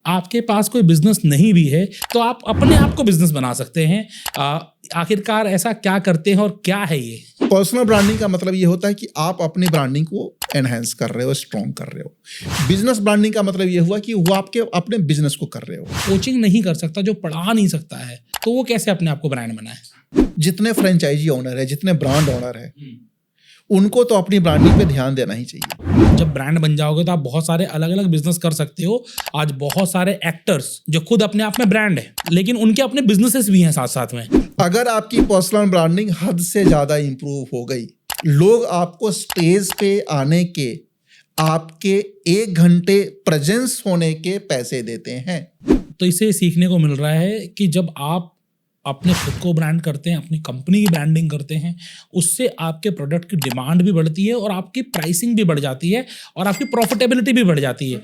आपके पास कोई बिजनेस नहीं भी है तो आप अपने आप को बिजनेस बना सकते हैं। आखिरकार ऐसा क्या करते हैं और क्या है ये? पर्सनल ब्रांडिंग का मतलब ये होता है कि आप अपनी ब्रांडिंग को एनहांस कर रहे हो, स्ट्रॉन्ग कर रहे हो। बिजनेस ब्रांडिंग का मतलब ये हुआ कि वो आपके अपने बिजनेस को कर रहे हो। कोचिंग नहीं कर सकता, जो पढ़ा नहीं सकता है, तो वो कैसे अपने आप को ब्रांड बनाए? जितने फ्रेंचाइजी ओनर है, जितने ब्रांड ओनर है, उनको तो अपनी ब्रांडिंग पे ध्यान देना ही चाहिए। जब ब्रांड बन जाओगे तो आप बहुत सारे अलग अलग बिजनेस कर सकते हो। आज बहुत सारे एक्टर्स जो खुद अपने आप में ब्रांड है, लेकिन उनके अपने बिजनेसेस भी हैं साथ साथ में। अगर आपकी पर्सनल ब्रांडिंग हद से ज्यादा इंप्रूव हो गई, लोग आपको स्टेज पे आने के, आपके 1 घंटे प्रेजेंस होने के पैसे देते हैं। तो इसे सीखने को मिल रहा है कि जब आप अपने खुद को ब्रांड करते हैं, अपनी कंपनी की ब्रांडिंग करते हैं, उससे आपके प्रोडक्ट की डिमांड भी बढ़ती है और आपकी प्राइसिंग भी बढ़ जाती है और आपकी प्रॉफिटेबिलिटी भी बढ़ जाती है।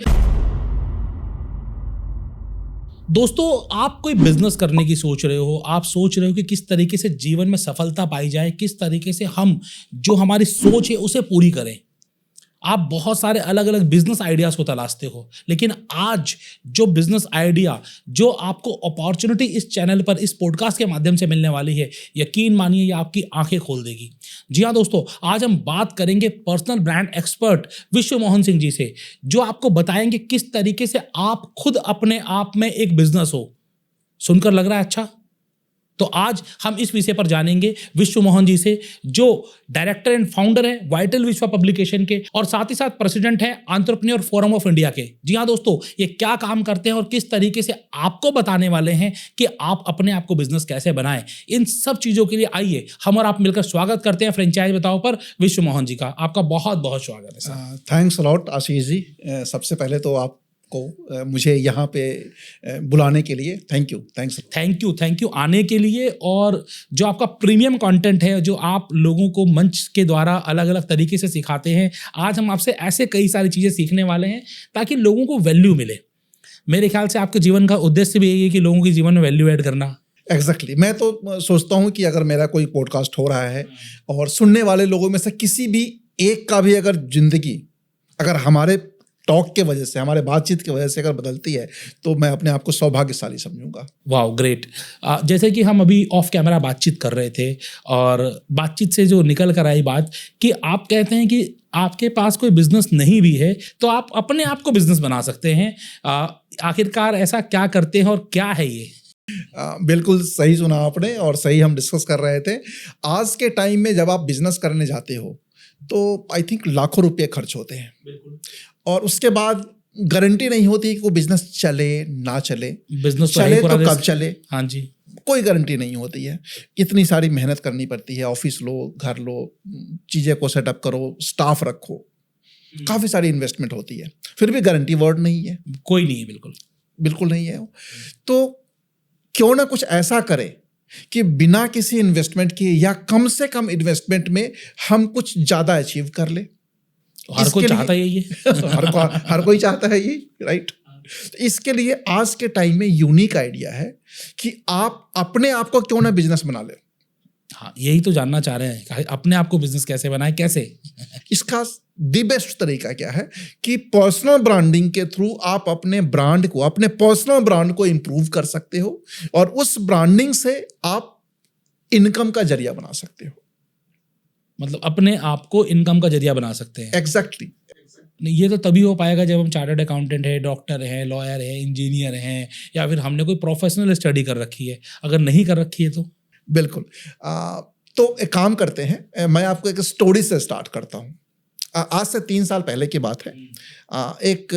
दोस्तों, आप कोई बिजनेस करने की सोच रहे हो, आप सोच रहे हो कि किस तरीके से जीवन में सफलता पाई जाए, किस तरीके से हम जो हमारी सोच है उसे पूरी करें। आप बहुत सारे अलग अलग बिजनेस आइडियाज को तलाशते हो, लेकिन आज जो बिजनेस आइडिया, जो आपको अपॉर्चुनिटी इस चैनल पर, इस पॉडकास्ट के माध्यम से मिलने वाली है, यकीन मानिए ये आपकी आंखें खोल देगी। जी हाँ दोस्तों, आज हम बात करेंगे पर्सनल ब्रांड एक्सपर्ट विश्व मोहन सिंह जी से, जो आपको बताएंगे किस तरीके से आप खुद अपने आप में एक बिजनेस हो। सुनकर लग रहा है अच्छा? तो आज हम इस विषय पर जानेंगे विश्व मोहन जी से, जो डायरेक्टर एंड फाउंडर है वाइटल विश्वा पब्लिकेशन के और साथ ही साथ प्रेसिडेंट है एंटरप्रेन्योर फोरम ऑफ इंडिया के। जी हाँ दोस्तों, ये क्या काम करते हैं और किस तरीके से आपको बताने वाले हैं कि आप अपने आप को बिजनेस कैसे बनाएं। इन सब चीजों के लिए आइए हम और आप मिलकर स्वागत करते हैं फ्रेंचाइज बताओ पर विश्व मोहन जी का। आपका बहुत बहुत स्वागत है sir. Thanks a lot Ashish ji. सबसे पहले तो आप को मुझे यहाँ पे बुलाने के लिए थैंक यू आने के लिए, और जो आपका प्रीमियम कंटेंट है, जो आप लोगों को मंच के द्वारा अलग अलग तरीके से सिखाते हैं। आज हम आपसे ऐसे कई सारी चीज़ें सीखने वाले हैं ताकि लोगों को वैल्यू मिले। मेरे ख्याल से आपके जीवन का उद्देश्य भी यही है कि लोगों के जीवन में वैल्यू ऐड करना। एग्जैक्टली मैं तो सोचता हूँ कि अगर मेरा कोई पॉडकास्ट हो रहा है और सुनने वाले लोगों में से किसी भी एक का भी अगर जिंदगी अगर हमारे टॉक के वजह से, हमारे बातचीत की वजह से अगर बदलती है, तो मैं अपने आप को सौभाग्यशाली समझूंगा। वाह ग्रेट। जैसे कि हम अभी ऑफ कैमरा बातचीत कर रहे थे और बातचीत से जो निकल कर आई बात कि आप कहते हैं कि आपके पास कोई बिजनेस नहीं भी है तो आप अपने आप को बिजनेस बना सकते हैं। आखिरकार ऐसा क्या करते हैं और क्या है ये? बिल्कुल सही सुना आपने और सही हम डिस्कस कर रहे थे। आज के टाइम में जब आप बिजनेस करने जाते हो तो आई थिंक लाखों रुपये खर्च होते हैं। बिल्कुल। और उसके बाद गारंटी नहीं होती कि वो बिजनेस चले ना चले, बिजनेस चले तो कब चले, हाँ जी, कोई गारंटी नहीं होती है। इतनी सारी मेहनत करनी पड़ती है, ऑफिस लो, घर लो, चीज़ें को सेटअप करो, स्टाफ रखो, काफ़ी सारी इन्वेस्टमेंट होती है, फिर भी गारंटी वर्ड नहीं है, कोई नहीं है, बिल्कुल नहीं है। तो क्यों ना कुछ ऐसा करें कि बिना किसी इन्वेस्टमेंट के या कम से कम इन्वेस्टमेंट में हम कुछ ज़्यादा अचीव कर ले। हर कोई चाहता है ये हर कोई चाहता है ये, राइट। तो इसके लिए आज के टाइम में यूनिक आइडिया है कि आप अपने आप को क्यों ना बिजनेस बना ले। हाँ, यही तो जानना चाह रहे हैं, अपने आप को बिजनेस कैसे बनाए, कैसे? इसका दी बेस्ट तरीका क्या है कि पर्सनल ब्रांडिंग के थ्रू आप अपने ब्रांड को, अपने पर्सनल ब्रांड को इंप्रूव कर सकते हो और उस ब्रांडिंग से आप इनकम का जरिया बना सकते हो। मतलब अपने आप को इनकम का जरिया बना सकते हैं। एग्जैक्टली। ये तो तभी हो पाएगा जब हम चार्टर्ड अकाउंटेंट है, डॉक्टर है, लॉयर है, इंजीनियर हैं, या फिर हमने कोई प्रोफेशनल स्टडी कर रखी है। अगर नहीं कर रखी है तो बिल्कुल। तो एक काम करते हैं, मैं आपको एक स्टोरी से स्टार्ट करता हूँ। आज से 3 साल पहले की बात है। एक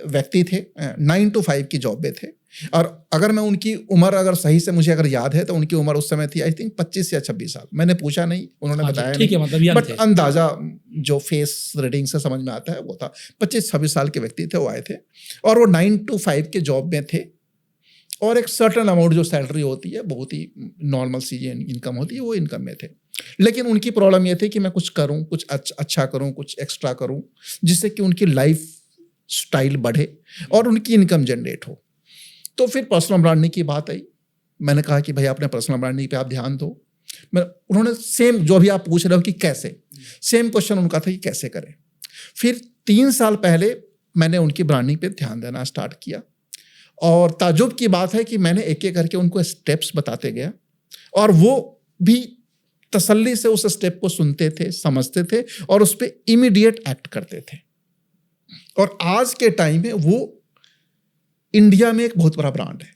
व्यक्ति थे, 9 to 5 की जॉब में थे, और अगर मैं उनकी उम्र अगर सही से मुझे अगर याद है तो उनकी उम्र उस समय थी आई थिंक 25 या 26 साल। मैंने पूछा नहीं, उन्होंने बताया ठीक है, मतलब बट अंदाजा जो फेस रीडिंग से समझ में आता है वो था 25-26 साल के व्यक्ति थे। वो आए थे और वो 9 to 5 के जॉब में थे और एक सर्टन अमाउंट जो सैलरी होती है, बहुत ही नॉर्मल सी इनकम होती है, वो इनकम में थे। लेकिन उनकी प्रॉब्लम ये थी कि मैं कुछ करूं, कुछ अच्छा करूं, कुछ एक्स्ट्रा करूं, जिससे कि उनकी लाइफ स्टाइल बढ़े और उनकी इनकम जनरेट हो। तो फिर पर्सनल ब्रांडिंग की बात आई। मैंने कहा कि भाई अपने पर्सनल ब्रांडिंग पे आप ध्यान दो। उन्होंने सेम जो अभी आप पूछ रहे हो कि कैसे, सेम क्वेश्चन उनका था कि कैसे करें। फिर 3 साल पहले मैंने उनकी ब्रांडिंग पे ध्यान देना स्टार्ट किया और ताज्जुब की बात है कि मैंने एक एक करके उनको स्टेप्स बताते गया और वो भी तसल्ली से उस स्टेप को सुनते थे, समझते थे और उस पर इमीडिएट एक्ट करते थे। और आज के टाइम में वो इंडिया में एक बहुत बड़ा ब्रांड है।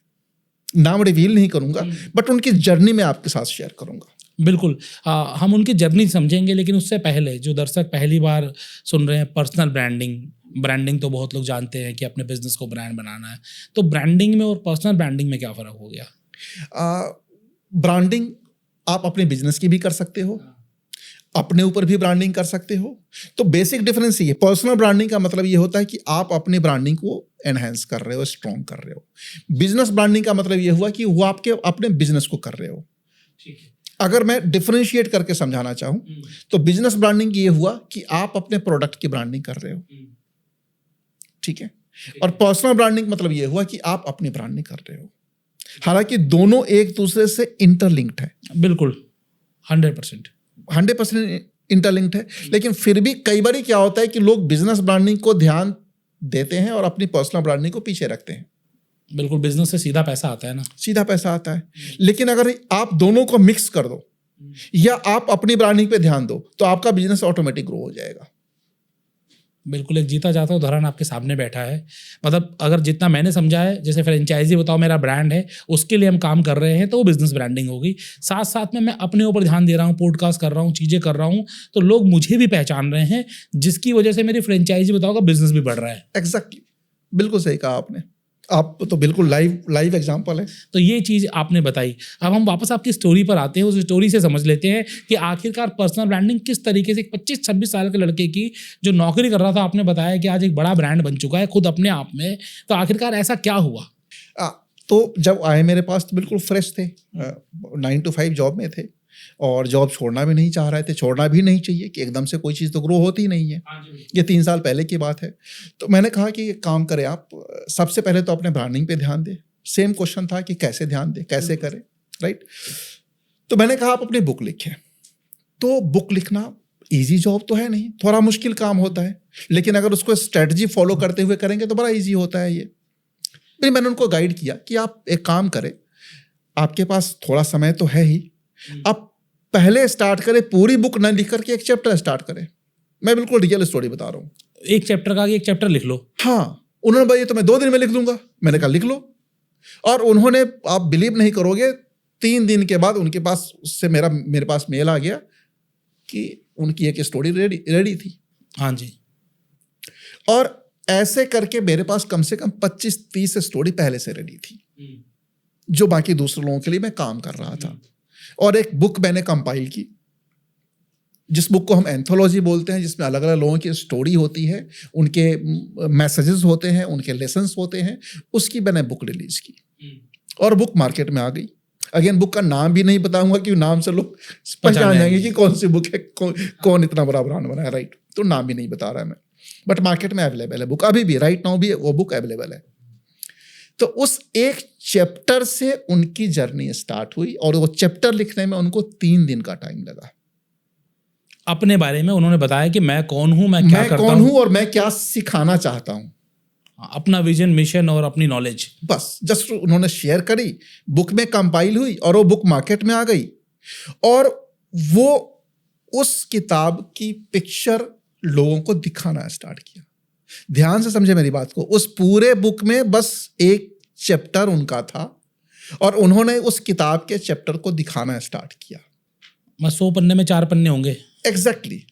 नाम रिवील नहीं करूंगा, बट उनकी जर्नी में आपके साथ शेयर करूंगा। बिल्कुल, हम उनकी जर्नी समझेंगे, लेकिन उससे पहले जो दर्शक पहली बार सुन रहे हैं, पर्सनल ब्रांडिंग तो बहुत लोग जानते हैं कि अपने बिजनेस को ब्रांड बनाना है, तो ब्रांडिंग में और पर्सनल ब्रांडिंग में क्या फ़र्क हो गया? ब्रांडिंग आप अपने बिजनेस की भी कर सकते हो, अपने ऊपर भी ब्रांडिंग कर सकते हो। तो बेसिक डिफरेंस ये, पर्सनल ब्रांडिंग का मतलब ये होता है कि आप अपने ब्रांडिंग को एनहेंस कर रहे हो, स्ट्रॉन्ग कर रहे हो। बिजनेस ब्रांडिंग का मतलब ये हुआ कि वो आपके अपने बिजनेस को कर रहे हो। ठीक है। अगर मैं डिफरेंशिएट करके समझाना चाहूं तो बिजनेस ब्रांडिंग ये हुआ कि आप अपने प्रोडक्ट की ब्रांडिंग कर रहे हो, ठीक है। और पर्सनल ब्रांडिंग मतलब ये हुआ कि आप अपनी ब्रांडिंग कर रहे हो। हालांकि दोनों एक दूसरे से इंटरलिंक्ड है, बिल्कुल 100% इंटरलिंक्ड है। लेकिन फिर भी कई बार क्या होता है कि लोग बिजनेस ब्रांडिंग को ध्यान देते हैं और अपनी पर्सनल ब्रांडिंग को पीछे रखते हैं। बिल्कुल, बिजनेस से सीधा पैसा आता है ना, सीधा पैसा आता है। लेकिन अगर आप दोनों को मिक्स कर दो या आप अपनी ब्रांडिंग पे ध्यान दो तो आपका बिजनेस ऑटोमेटिक ग्रो हो जाएगा। बिल्कुल, एक जीता जाता उदाहरण आपके सामने बैठा है। मतलब अगर जितना मैंने समझा है, जैसे फ्रेंचाइजी बताओ मेरा ब्रांड है, उसके लिए हम काम कर रहे हैं, तो वो बिजनेस ब्रांडिंग होगी। साथ साथ में मैं अपने ऊपर ध्यान दे रहा हूँ, पॉडकास्ट कर रहा हूँ, चीज़ें कर रहा हूँ, तो लोग मुझे भी पहचान रहे हैं, जिसकी वजह से मेरी फ्रेंचाइजी बताओ का बिजनेस भी बढ़ रहा है। एग्जैक्टली, बिल्कुल सही कहा आपने। आप तो बिल्कुल लाइव एग्जांपल है। तो ये चीज़ आपने बताई। अब हम वापस आपकी स्टोरी पर आते हैं, उस स्टोरी से समझ लेते हैं कि आखिरकार पर्सनल ब्रांडिंग किस तरीके से 25-26 साल के लड़के की जो नौकरी कर रहा था, आपने बताया कि आज एक बड़ा ब्रांड बन चुका है खुद अपने आप में, तो आखिरकार ऐसा क्या हुआ? तो जब आए मेरे पास तो बिल्कुल फ्रेश थे, 9 to 5 जॉब में थे और जॉब छोड़ना भी नहीं चाह रहे थे। छोड़ना भी नहीं चाहिए कि एकदम से कोई चीज़ तो ग्रो होती नहीं है। ये 3 साल पहले की बात है। तो मैंने कहा कि एक काम करें आप, सबसे पहले तो अपने ब्रांडिंग पे ध्यान दें। सेम क्वेश्चन था कि कैसे ध्यान दें, कैसे करें, राइट। तो मैंने कहा आप अपनी बुक लिखें। तो बुक लिखना ईजी जॉब तो है नहीं, थोड़ा मुश्किल काम होता है, लेकिन अगर उसको स्ट्रेटजी फॉलो करते हुए करेंगे तो बड़ा ईजी होता है ये। फिर मैंने उनको गाइड किया कि आप एक काम करें, आपके पास थोड़ा समय तो है ही, आप पहले स्टार्ट करें, पूरी बुक ना लिख करके एक चैप्टर स्टार्ट करें। मैं बिल्कुल रियल स्टोरी बता रहा हूँ। एक चैप्टर का एक चैप्टर लिख लो। हाँ, उन्होंने बोला ये तो मैं 2 दिन में लिख दूंगा। मैंने कहा लिख लो। और उन्होंने, आप बिलीव नहीं करोगे, 3 दिन के बाद उनके पास उससे मेरे पास मेल आ गया कि उनकी एक स्टोरी रेडी थी। हाँ जी। और ऐसे करके मेरे पास कम से कम 25-30 स्टोरी पहले से रेडी थी, जो बाकी दूसरे लोगों के लिए मैं काम कर रहा था। और एक बुक मैंने कंपाइल की, जिस बुक को हम एंथोलॉजी बोलते हैं, जिसमें अलग अलग लोगों की स्टोरी होती है, उनके मैसेजेस होते हैं, उनके लेसन्स होते हैं। उसकी मैंने बुक रिलीज की और बुक मार्केट में आ गई। अगेन, बुक का नाम भी नहीं बताऊंगा क्योंकि नाम से लोग पहचान जाएंगे कि कौन सी बुक है, कौन इतना बड़ा ब्रांड बना है, राइट। तो नाम भी नहीं बता रहा मैं, बट मार्केट में अवेलेबल है बुक, अभी भी, राइट नाउ भी वो बुक अवेलेबल है। तो उस एक चैप्टर से उनकी जर्नी स्टार्ट हुई और वो चैप्टर लिखने में उनको 3 दिन का टाइम लगा। अपने बारे में उन्होंने बताया कि मैं कौन हूं, मैं क्या करता हूं और मैं क्या सिखाना चाहता हूं, अपना विजन, मिशन और अपनी नॉलेज, बस जस्ट उन्होंने शेयर करी। बुक में कंपाइल हुई और वो बुक मार्केट में आ गई। और वो उस किताब की पिक्चर लोगों को दिखाना स्टार्ट किया। ध्यान से समझे मेरी बात को, उस पूरे बुक में बस एक चैप्टर उनका था और उन्होंने उस किताब के चैप्टर को दिखाना स्टार्ट किया। 100 पन्ने में 4 पन्ने होंगे। एग्जैक्टली।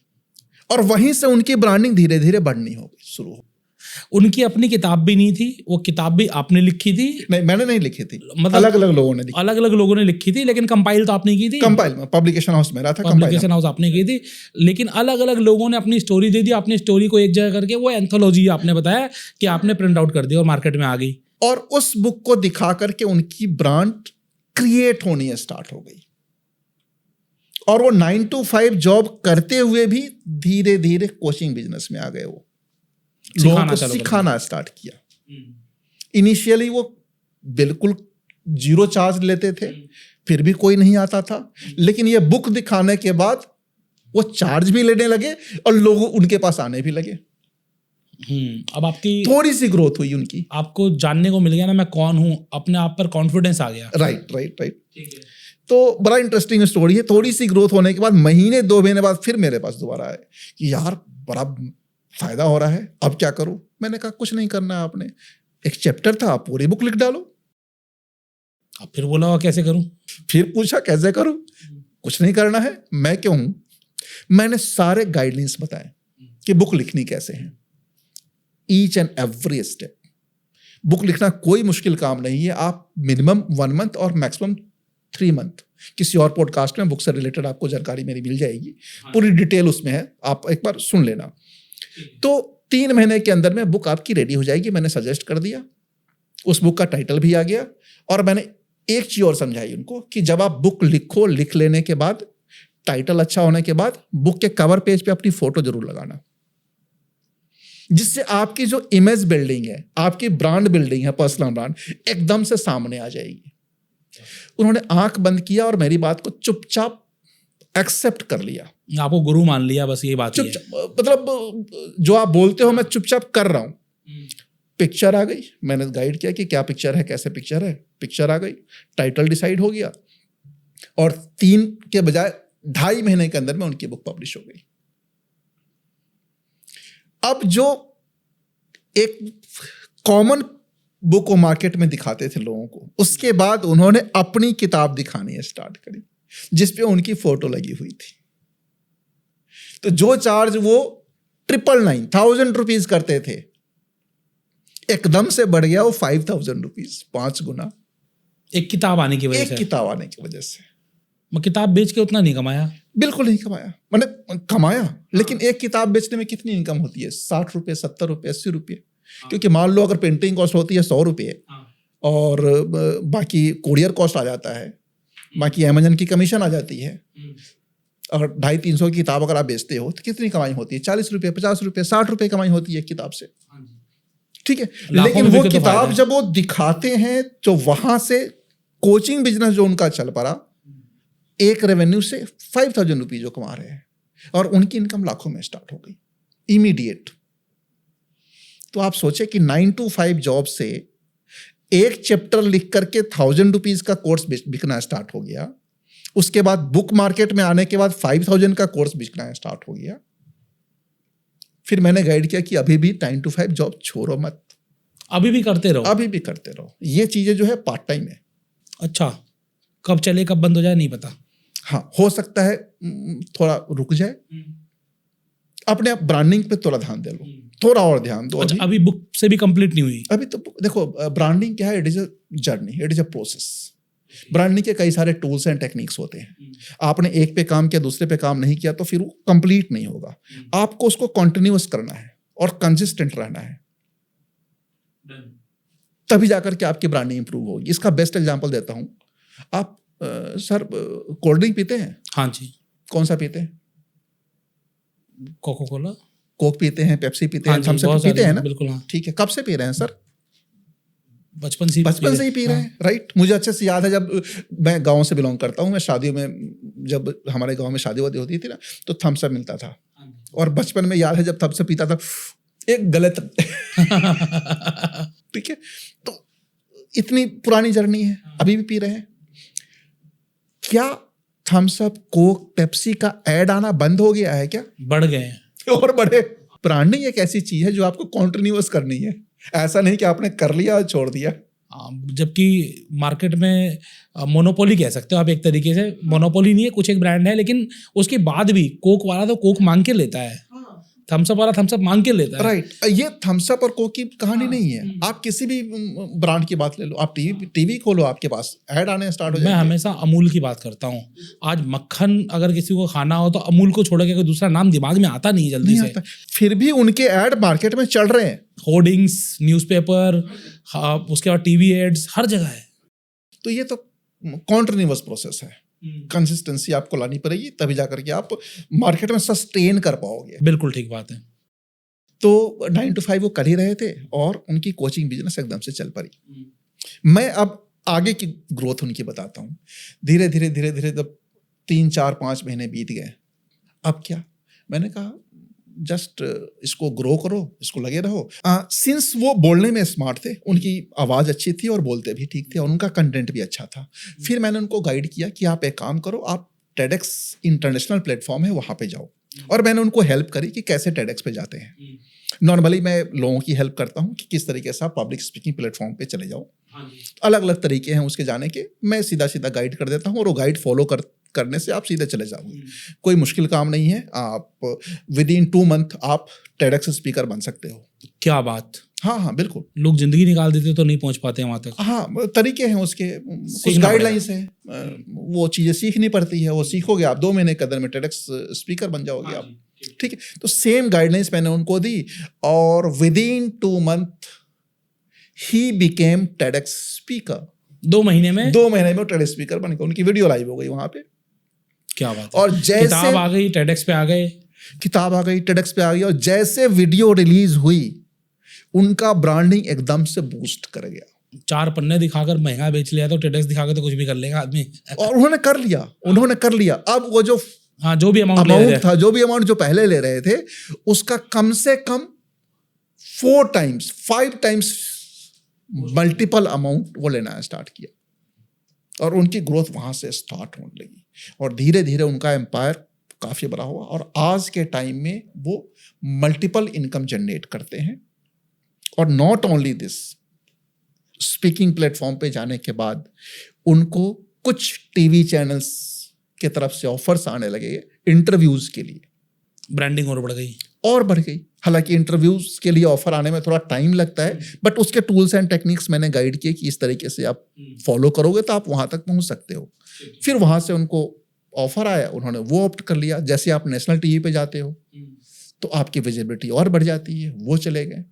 और वहीं से उनकी ब्रांडिंग धीरे धीरे बढ़नी हो गई, शुरू हो। उनकी अपनी किताब भी नहीं थी, वो किताब भी आपने लिखी थी? नहीं, मैंने नहीं लिखी थी, मतलब अलग अलग लोगों ने लिखी। अलग अलग लोगों ने लिखी थी, लेकिन कंपाइल तो आपने की थी। कंपाइल पब्लिकेशन हाउस मेरा था, पब्लिकेशन हाउस आपने की थी, लेकिन अलग अलग लोगों ने अपनी स्टोरी दे दी। अपनी स्टोरी को एक जगह करके, वो एंथोलॉजी आपने बताया कि आपने प्रिंट आउट कर दिया और मार्केट में आ गई। और उस बुक को दिखा करके उनकी ब्रांड क्रिएट होनी स्टार्ट हो गई। और वो 9 to 5 जॉब करते हुए भी धीरे धीरे कोचिंग बिजनेस में आ गए। वो लोगों को सिखाना स्टार्ट किया। इनिशियली वो बिल्कुल 0 चार्ज लेते थे, फिर भी कोई नहीं आता था। लेकिन ये बुक दिखाने के बाद वो चार्ज भी लेने लगे और लोग उनके पास आने भी लगे। अब आपकी थोड़ी सी ग्रोथ हुई उनकी। आपको जानने को मिल गया ना मैं कौन हूँ, अपने आप पर कॉन्फिडेंस आ गया। Right right right. तो बड़ा इंटरेस्टिंग स्टोरी है। थोड़ी सी ग्रोथ होने के बाद महीने 2 महीने बाद फिर मेरे पास दोबारा आए कि यार बड़ा फायदा हो रहा है, अब क्या करूं। मैंने कहा कुछ नहीं करना है आपने, एक चैप्टर था, आप पूरी बुक लिख डालो। अब फिर बोला कैसे करूं? फिर पूछा कैसे करूं, कुछ नहीं करना है, मैं क्यों हूं। मैंने सारे गाइडलाइंस बताए कि बुक लिखनी कैसे है, each and every step. Book लिखना कोई मुश्किल काम नहीं है। आप मिनिमम 1 मंथ और मैक्सिमम 3 मंथ, किसी और पॉडकास्ट में बुक से रिलेटेड आपको जानकारी मेरी मिल जाएगी, पूरी डिटेल उसमें है, आप एक बार सुन लेना। तो 3 महीने के अंदर में बुक आपकी रेडी हो जाएगी। मैंने सजेस्ट कर दिया, उस बुक का टाइटल भी आ गया, और मैंने एक चीज और समझाई उनको कि जब आप बुक लिखो, लिख लेने के बाद टाइटल अच्छा होने के बाद बुक के कवर पेज पे अपनी फोटो जरूर लगाना, जिससे आपकी जो इमेज बिल्डिंग है, आपकी ब्रांड बिल्डिंग है, पर्सनल ब्रांड, एकदम से सामने आ जाएगी। उन्होंने आंख बंद किया और मेरी बात को चुपचाप एक्सेप्ट कर लिया। आपको गुरु मान लिया, बस ये बात ही है। मतलब जो आप बोलते हो मैं चुपचाप कर रहा हूं। पिक्चर आ गई, मैंने गाइड किया कि क्या पिक्चर है, कैसे पिक्चर है, पिक्चर आ गई, टाइटल डिसाइड हो गया, और 3 के बजाय 2.5 महीने के अंदर में उनकी बुक पब्लिश हो गई। अब जो एक कॉमन बुक को मार्केट में दिखाते थे लोगों को, उसके बाद उन्होंने अपनी किताब दिखानी स्टार्ट करी जिसपे उनकी फोटो लगी हुई थी। तो जो चार्ज वो 999 रुपीज करते थे, एकदम से बढ़ गया वो 5000 रुपीज, 5 गुना। एक किताब आने की वजह से। एक किताब आने की वजह से। मैं किताब बेच के उतना नहीं कमाया, बिल्कुल नहीं कमाया। मैंने कमाया, लेकिन एक किताब बेचने में कितनी इनकम होती है? 60 रुपये, 70 रुपये, 80 रुपये। क्योंकि मान लो अगर प्रिंटिंग कॉस्ट होती है 100 रुपये, और बाकी कोरियर कॉस्ट आ जाता है, बाकी अमेजन की कमीशन आ जाती है, और 250-300 की किताब अगर आप बेचते हो तो कितनी कमाई होती है? 40 रुपये, 50 रुपये, 60 रुपये कमाई होती है एक किताब से। ठीक है, लेकिन वो किताब जब वो दिखाते हैं तो वहां से कोचिंग बिजनेस जो उनका चल पड़ा, एक रेवेन्यू से 5000 रुपीज जो कमा रहे हैं, और उनकी इनकम लाखों में स्टार्ट हो गई इमीडिएट। तो आप सोचे कि 9 to 5 जॉब से एक चैप्टर लिख करके 1000 रुपीज का कोर्स बिकना स्टार्ट हो गया। उसके बाद बुक मार्केट में आने के बाद 5000 का कोर्स बिकना स्टार्ट हो गया। फिर मैंने गाइड किया कि अभी भी 9 to 5 जॉब छोड़ो मत, अभी भी करते रहो, अभी भी करते रहो। ये चीजें जो है पार्ट टाइम है। अच्छा, कब चले कब बंद हो जाए नहीं पता। हाँ, हो सकता है थोड़ा रुक जाए, अपने आप ब्रांडिंग पे थोड़ा ध्यान दे लो, थोड़ा और ध्यान दो। अच्छा, अभी बुक से भी कंप्लीट नहीं हुई? अभी तो देखो, ब्रांडिंग क्या है? It is a journey, it is a process. Branding के कई सारे टूल्स एंड टेक्निक्स होते हैं। आपने एक पे काम किया, दूसरे पे काम नहीं किया, तो फिर वो कंप्लीट नहीं होगा। आपको उसको कंटिन्यूअस करना है और कंसिस्टेंट रहना है, तभी जाकर के आपकी ब्रांडिंग इंप्रूव होगी। इसका बेस्ट एग्जांपल देता हूं। आप सर कोल्ड ड्रिंक पीते हैं? हाँ जी। कौन सा पीते हैं? कोका कोला, कोक पीते हैं, पेप्सी पीते हैं, हाँ जी, थम्स अप बहुत पीते सारी, हैं ना? बिल्कुल हाँ। ठीक है, कब से पी रहे हैं सर? बचपन से ही पी रहे हैं, राइट। मुझे अच्छे से याद है, जब मैं गांव से बिलोंग करता हूं, मैं शादियों में, जब हमारे गांव में शादी वादी होती थी ना, तो थम्स अप मिलता था, और बचपन में याद है जब थम्स अप पीता था, एक गलत ठीक है। तो इतनी पुरानी जर्नी है, अभी भी पी रहे हैं। क्या थम्स अप, कोक, पेप्सी का ऐड आना बंद हो गया है क्या? बढ़ गए हैं और बड़े। ब्रांडिंग एक ऐसी चीज है जो आपको कॉन्टिन्यूअस करनी है, ऐसा नहीं कि आपने कर लिया और छोड़ दिया। जबकि मार्केट में मोनोपोली कह सकते हो आप, एक तरीके से मोनोपोली नहीं है, कुछ एक ब्रांड है, लेकिन उसके बाद भी कोक वाला तो कोक मांग के लेता है, थम्स अप वाला थम्स अप मांग के लेता है। राइट। ये थम्स अप और कोक की कहानी नहीं है। आप किसी भी ब्रांड की बात ले लो, आप टीवी खोलो, आपके पास ऐड आने स्टार्ट हो जाएंगे। मैं हमेशा अमूल की बात करता हूँ। आज मक्खन अगर किसी को खाना हो तो अमूल को छोड़ के कोई दूसरा नाम दिमाग में आता नहीं जल्दी से। आता। फिर भी उनके ऐड मार्केट में चल रहे हैं, होर्डिंग्स, न्यूज़पेपर, उसके बाद टीवी एड्स, हर जगह है। तो ये तो कॉन्टिन्यूअस प्रोसेस है। कंसिस्टेंसी आपको लानी पड़ेगी, तभी जाकर के आप मार्केट में सस्टेन कर पाओगे। बिल्कुल ठीक बात है। तो 9 to 5 वो कर ही रहे थे, और उनकी कोचिंग बिजनेस एकदम से चल पड़ी। मैं अब आगे की ग्रोथ उनकी बताता हूँ। धीरे धीरे जब 3, 4, 5 महीने बीत गए, अब क्या? मैंने कहा जस्ट इसको ग्रो करो, इसको लगे रहो। सिंस वो बोलने में स्मार्ट थे, उनकी आवाज़ अच्छी थी और बोलते भी ठीक थे और उनका कंटेंट भी अच्छा था, फिर मैंने उनको गाइड किया कि आप एक काम करो, आप TEDx इंटरनेशनल प्लेटफॉर्म है वहाँ पे जाओ। और मैंने उनको हेल्प करी कि कैसे TEDx पे जाते हैं। नॉर्मली मैं लोगों की हेल्प करता हूँ कि किस तरीके से आप पब्लिक स्पीकिंग प्लेटफॉर्म पे चले जाओ। अलग अलग तरीके हैं उसके जाने के, मैं सीधा सीधा गाइड कर देता हूँ और वो गाइड फॉलो करने से आप सीधे चले जाओगे। कोई मुश्किल काम नहीं है, आप विदिन 2 मंथ आप TEDx स्पीकर बन सकते हो। क्या बात। हाँ, बिल्कुल। लोग जिंदगी निकाल देते तो नहीं पहुंच पाते वहां तक। हाँ, तरीके हैं उसके, कुछ सीखना गाइडलाइंस हैं, वो चीज़ें सीखनी पड़ती है, वो सीखोगे आप 2 महीने के अंदर में TEDx स्पीकर बन जाओगे आप। ठीक है, तो सेम गाइडलाइंस मैंने उनको दी और within 2 month he became TEDx speaker. 2 महीने में? 2 महीने में वो TEDx स्पीकर बन गए, उनकी वीडियो लाइव हो गई वहाँ पे। क्या बात है। और जैसे किताब आ गई, TEDx पे आ गए, किताब आ गई, TEDx पे आ गई, और जैसे वीडियो रिलीज हुई उनका ब्रांडिंग एकदम से बूस्ट कर गया। 4 पन्ने दिखाकर महंगा बेच लिया तो TEDx दिखाकर तो कुछ भी कर लेगा आदमी। और उन्होंने कर लिया। अब वो जो हाँ, जो भी अमाउंट था, जो भी अमाउंट जो पहले ले रहे थे, उसका कम से कम 4 टाइम्स 5 टाइम्स मल्टीपल अमाउंट वो लेना स्टार्ट किया और उनकी ग्रोथ वहां से स्टार्ट होने लगी और धीरे धीरे उनका एम्पायर काफी बड़ा हुआ और आज के टाइम में वो मल्टीपल इनकम जनरेट करते हैं। और not only this, speaking platform पे जाने के बाद उनको कुछ टीवी चैनल्स के तरफ से ऑफर्स आने लगे इंटरव्यूज के लिए। ब्रांडिंग और बढ़ गई। हालांकि इंटरव्यूज के लिए ऑफर आने में थोड़ा टाइम लगता है, बट उसके टूल्स एंड टेक्निक्स मैंने गाइड किए कि इस तरीके से आप फॉलो करोगे तो आप वहां तक पहुंच सकते हो। फिर वहां से उनको ऑफर आया, उन्होंने वो ऑप्ट कर लिया। जैसे आप नेशनल टीवी पे जाते हो तो आपकी विजिबिलिटी और बढ़ जाती है, वो चले गए।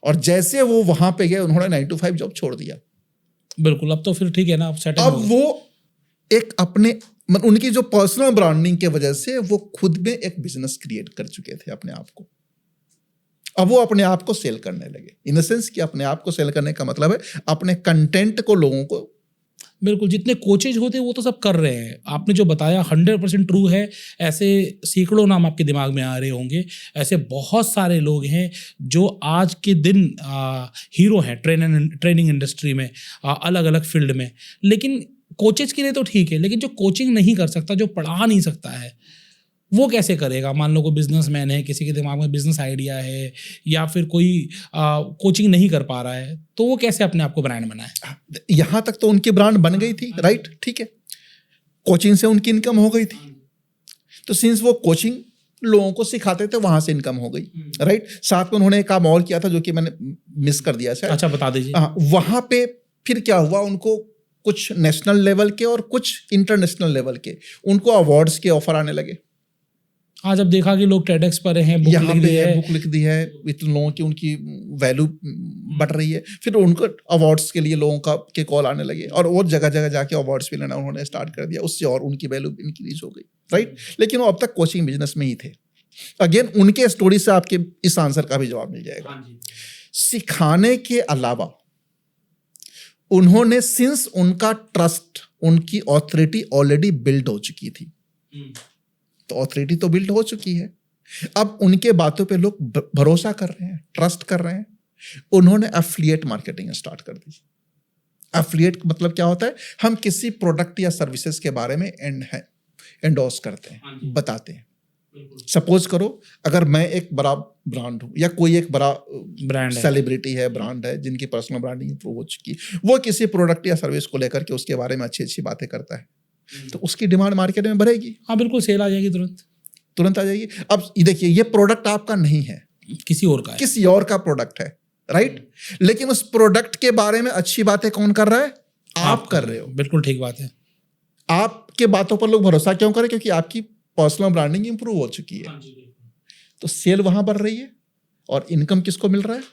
और जैसे वो वहां पे गए, उन्होंने 9 to 5 जॉब छोड़ दिया। बिल्कुल, अब तो फिर ठीक है ना, अब सेटल अब वो एक अपने उनकी जो पर्सनल ब्रांडिंग के वजह से वो खुद में एक बिजनेस क्रिएट कर चुके थे अपने आप को। अब वो अपने आप को सेल करने लगे, इन द सेंस कि अपने आप को सेल करने का मतलब है अपने कंटेंट को लोगों को। बिल्कुल, जितने कोचेज होते हैं वो तो सब कर रहे हैं। आपने जो बताया 100% ट्रू है। ऐसे सैकड़ों नाम आपके दिमाग में आ रहे होंगे। ऐसे बहुत सारे लोग हैं जो आज के दिन हीरो हैं ट्रेनिंग इंडस्ट्री में, अलग अलग फील्ड में। लेकिन कोचेज के लिए तो ठीक है, लेकिन जो कोचिंग नहीं कर सकता, जो पढ़ा नहीं सकता है, वो कैसे करेगा? मान लो कोई बिजनेसमैन है, किसी के दिमाग में बिजनेस आइडिया है या फिर कोई कोचिंग नहीं कर पा रहा है, तो वो कैसे अपने आप को ब्रांड बनाए? यहां तक तो उनकी ब्रांड बन गई थी, राइट? ठीक है, कोचिंग से उनकी इनकम हो गई थी। तो सिंस वो कोचिंग लोगों को सिखाते थे, वहां से इनकम हो गई, राइट? साथ में उन्होंने एक काम और किया था जो कि मैंने मिस कर दिया शायद। अच्छा, बता दीजिए। वहां पे फिर क्या हुआ, उनको कुछ नेशनल लेवल के और कुछ इंटरनेशनल लेवल के उनको अवार्ड्स के ऑफर आने लगे। हाँ, जब देखा कि लोग TEDx पर हैं, बुक लिख दी है, इतने लोगों की उनकी वैल्यू बढ़ रही है, फिर उनको अवार्ड्स के लिए लोगों के कॉल आने लगे और वो जगह जगह जाके अवार्ड्स भी लेना उन्होंने स्टार्ट कर दिया। उससे और उनकी वैल्यू इंक्रीज हो गई, राइट? लेकिन वो अब तक कोचिंग बिजनेस में ही थे। अगेन उनके स्टोरी से आपके इस आंसर का भी जवाब मिल जाएगा। सिखाने के अलावा उन्होंने, सिंस उनका ट्रस्ट, उनकी ऑथोरिटी ऑलरेडी बिल्ड हो चुकी थी, तो ऑथोरिटी तो बिल्ड हो चुकी है, अब उनके बातों पे लोग भरोसा कर रहे हैं, ट्रस्ट कर रहे हैं। उन्होंने एफिलिएट मार्केटिंग स्टार्ट कर दी। एफिलिएट मतलब क्या होता है? हम किसी प्रोडक्ट या सर्विसेज के बारे में एंडोर्स करते हैं, बताते हैं। सपोज करो अगर मैं एक बड़ा ब्रांड हूँ या कोई एक बड़ा ब्रांड सेलिब्रिटी है, ब्रांड है, जिनकी पर्सनल ब्रांडिंग इंप्रूव हो चुकी, वो किसी प्रोडक्ट या सर्विस को लेकर के उसके बारे में अच्छी अच्छी बातें करता है, तो उसकी डिमांड मार्केट में बढ़ेगी। हाँ बिल्कुल, सेल आ जाएगी, तुरंत आ जाएगी। अब देखिए, ये प्रोडक्ट आपका नहीं है, किसी और का है, किसी और का प्रोडक्ट है, राइट? लेकिन उस प्रोडक्ट के बारे में अच्छी बातें कौन कर रहा है? आप कर रहे हो। बिल्कुल ठीक बात है। आपके बातों पर लोग भरोसा क्यों करें? क्योंकि आपकी पर्सनल ब्रांडिंग इंप्रूव हो चुकी है। तो सेल वहां बढ़ रही है और इनकम किसको मिल रहा है?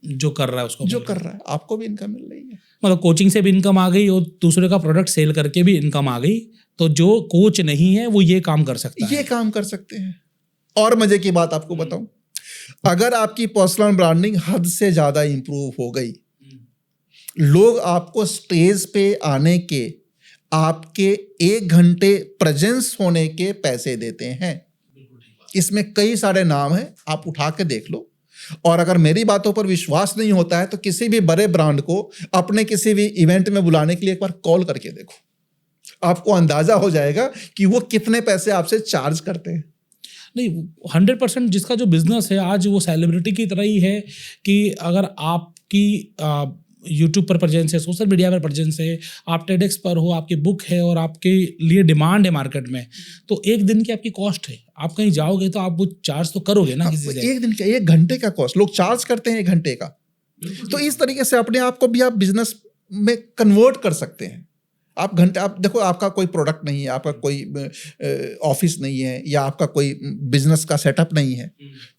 जो कर रहा है उसको, जो कर रहा है, आपको भी इनकम मिल रही है। मतलब कोचिंग से भी इनकम आ गई और दूसरे का प्रोडक्ट सेल करके भी इनकम आ गई। तो जो कोच नहीं है वो ये काम कर सकता है, ये काम कर सकते हैं। और मजे की बात आपको बताऊं, अगर आपकी पर्सनल ब्रांडिंग हद से ज्यादा इंप्रूव हो गई, लोग आपको स्टेज पे आने के, आपके 1 घंटे प्रेजेंस होने के पैसे देते हैं। इसमें कई सारे नाम हैं, आप उठा के देख लो। और अगर मेरी बातों पर विश्वास नहीं होता है तो किसी भी बड़े ब्रांड को अपने किसी भी इवेंट में बुलाने के लिए एक बार कॉल करके देखो, आपको अंदाजा हो जाएगा कि वो कितने पैसे आपसे चार्ज करते हैं। नहीं, 100% जिसका जो बिजनेस है आज वो सेलिब्रिटी की तरह ही है कि अगर आपकी यूट्यूब पर प्रेजेंस है, सोशल मीडिया पर प्रेजेंस है, आप टेडेक्स पर हो, आपकी बुक है और आपके लिए डिमांड है मार्केट में, तो एक दिन की आपकी कॉस्ट है। आप कहीं जाओगे तो आप वो चार्ज तो करोगे ना किसी से। एक दिन का, 1 घंटे का कॉस्ट लोग चार्ज करते हैं, 1 घंटे का। तो इस तरीके से अपने आप को भी आप बिजनेस में कन्वर्ट कर सकते हैं। आप देखो, आपका कोई प्रोडक्ट नहीं है, आपका कोई ऑफिस नहीं है, या आपका कोई बिजनेस का सेटअप नहीं है,